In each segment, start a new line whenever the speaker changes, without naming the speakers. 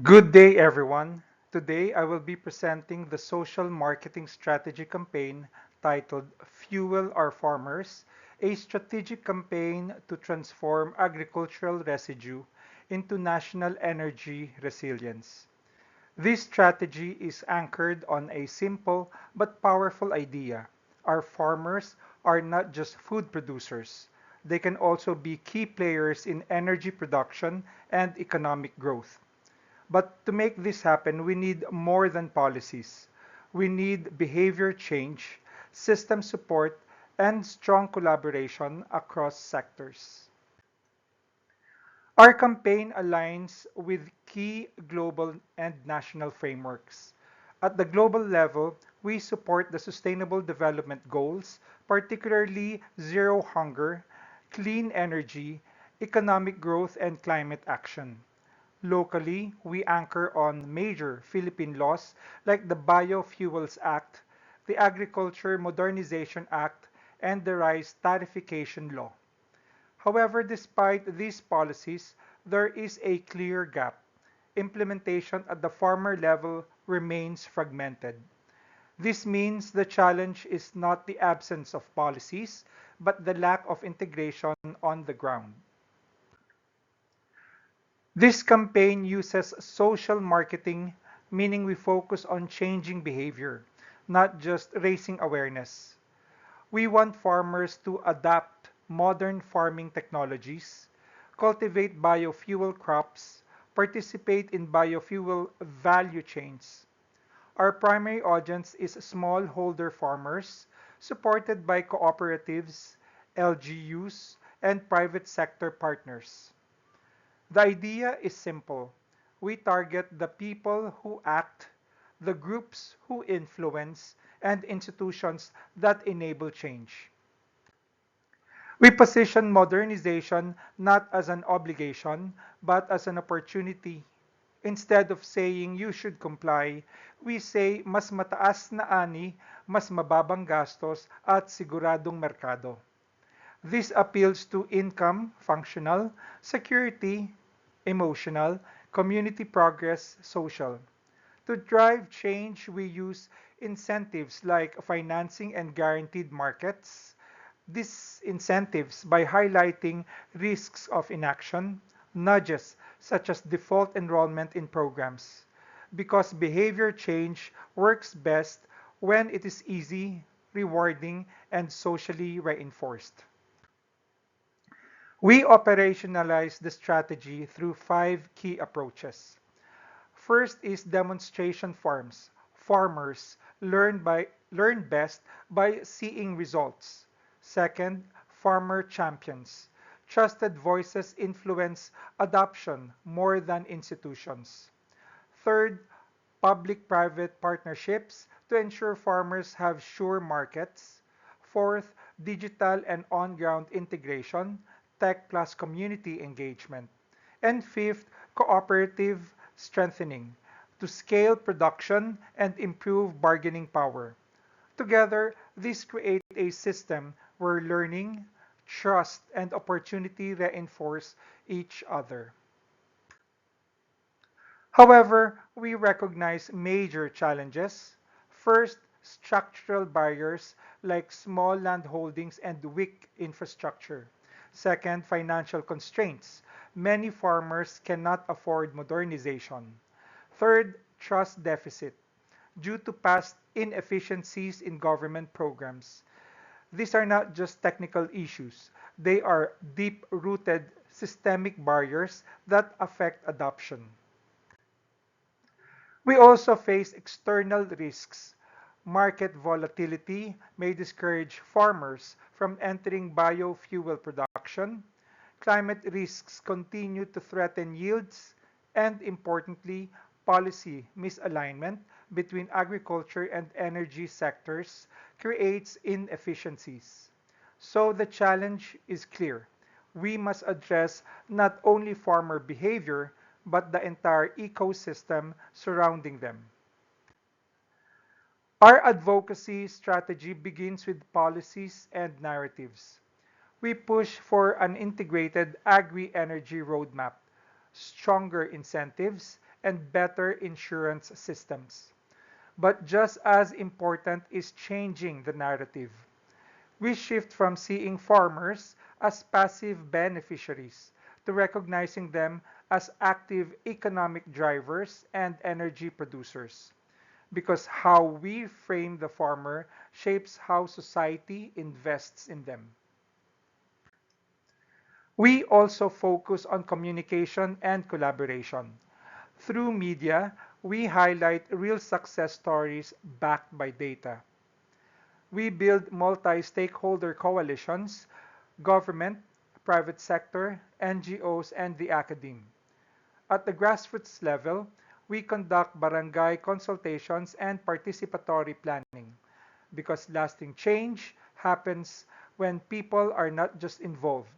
Good day, everyone. Today I will be presenting the social marketing strategy campaign titled Fuel Our Farmers, a strategic campaign to transform agricultural residue into national energy resilience. This strategy is anchored on a simple but powerful idea. Our farmers are not just food producers. They can also be key players in energy production and economic growth. But to make this happen, we need more than policies. We need behavior change, system support, and strong collaboration across sectors. Our campaign aligns with key global and national frameworks. At the global level, we support the Sustainable Development Goals, particularly zero hunger, clean energy, economic growth, and climate action. Locally, we anchor on major Philippine laws like the Biofuels Act, the Agriculture Modernization Act, and the Rice Tarification Law. However, despite these policies, there is a clear gap. Implementation at the farmer level remains fragmented. This means the challenge is not the absence of policies, but the lack of integration on the ground. This campaign uses social marketing, meaning we focus on changing behavior, not just raising awareness. We want farmers to adapt modern farming technologies, cultivate biofuel crops, participate in biofuel value chains. Our primary audience is smallholder farmers, supported by cooperatives, LGUs, and private sector partners. The idea is simple. We target the people who act, the groups who influence, and institutions that enable change. We position modernization not as an obligation, but as an opportunity. Instead of saying you should comply, we say mas mataas na ani, mas mababang gastos at siguradong merkado. This appeals to income, functional, security, emotional, community progress, social. To drive change, we use incentives like financing and guaranteed markets. These incentives by highlighting risks of inaction, nudges such as default enrollment in programs. Because behavior change works best when it is easy, rewarding, and socially reinforced. We operationalize the strategy through five key approaches. First is demonstration farms. Farmers learn best by seeing results. Second, farmer champions. Trusted voices influence adoption more than institutions. Third, public-private partnerships to ensure farmers have sure markets. Fourth, digital and on-ground integration, tech plus community engagement. And fifth, cooperative strengthening to scale production and improve bargaining power. Together, these create a system where learning, trust, and opportunity reinforce each other. However, we recognize major challenges. First, structural barriers like small landholdings and weak infrastructure. Second, financial constraints. Many farmers cannot afford modernization. Third, trust deficit due to past inefficiencies in government programs. These are not just technical issues, they are deep rooted systemic barriers that affect adoption. We also face external risks. Market volatility may discourage farmers from entering biofuel production. Climate risks continue to threaten yields. And importantly, policy misalignment between agriculture and energy sectors creates inefficiencies. So the challenge is clear. We must address not only farmer behavior, but the entire ecosystem surrounding them. Our advocacy strategy begins with policies and narratives. We push for an integrated agri-energy roadmap, stronger incentives, and better insurance systems. But just as important is changing the narrative. We shift from seeing farmers as passive beneficiaries to recognizing them as active economic drivers and energy producers. Because how we frame the farmer shapes how society invests in them. We also focus on communication and collaboration. Through media, we highlight real success stories backed by data. We build multi-stakeholder coalitions, government, private sector, NGOs, and the academe. At the grassroots level, we conduct barangay consultations and participatory planning because lasting change happens when people are not just involved,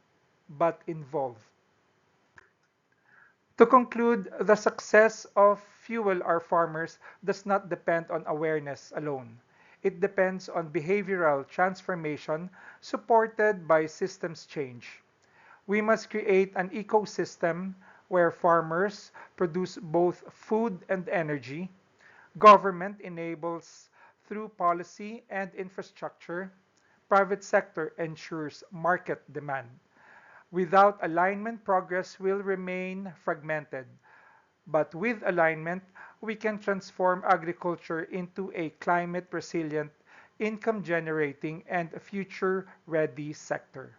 but involved. To conclude, the success of Fuel Our Farmers does not depend on awareness alone. It depends on behavioral transformation supported by systems change. We must create an ecosystem where farmers produce both food and energy, government enables through policy and infrastructure, private sector ensures market demand. Without alignment, progress will remain fragmented. But with alignment, we can transform agriculture into a climate resilient, income generating, and future ready sector.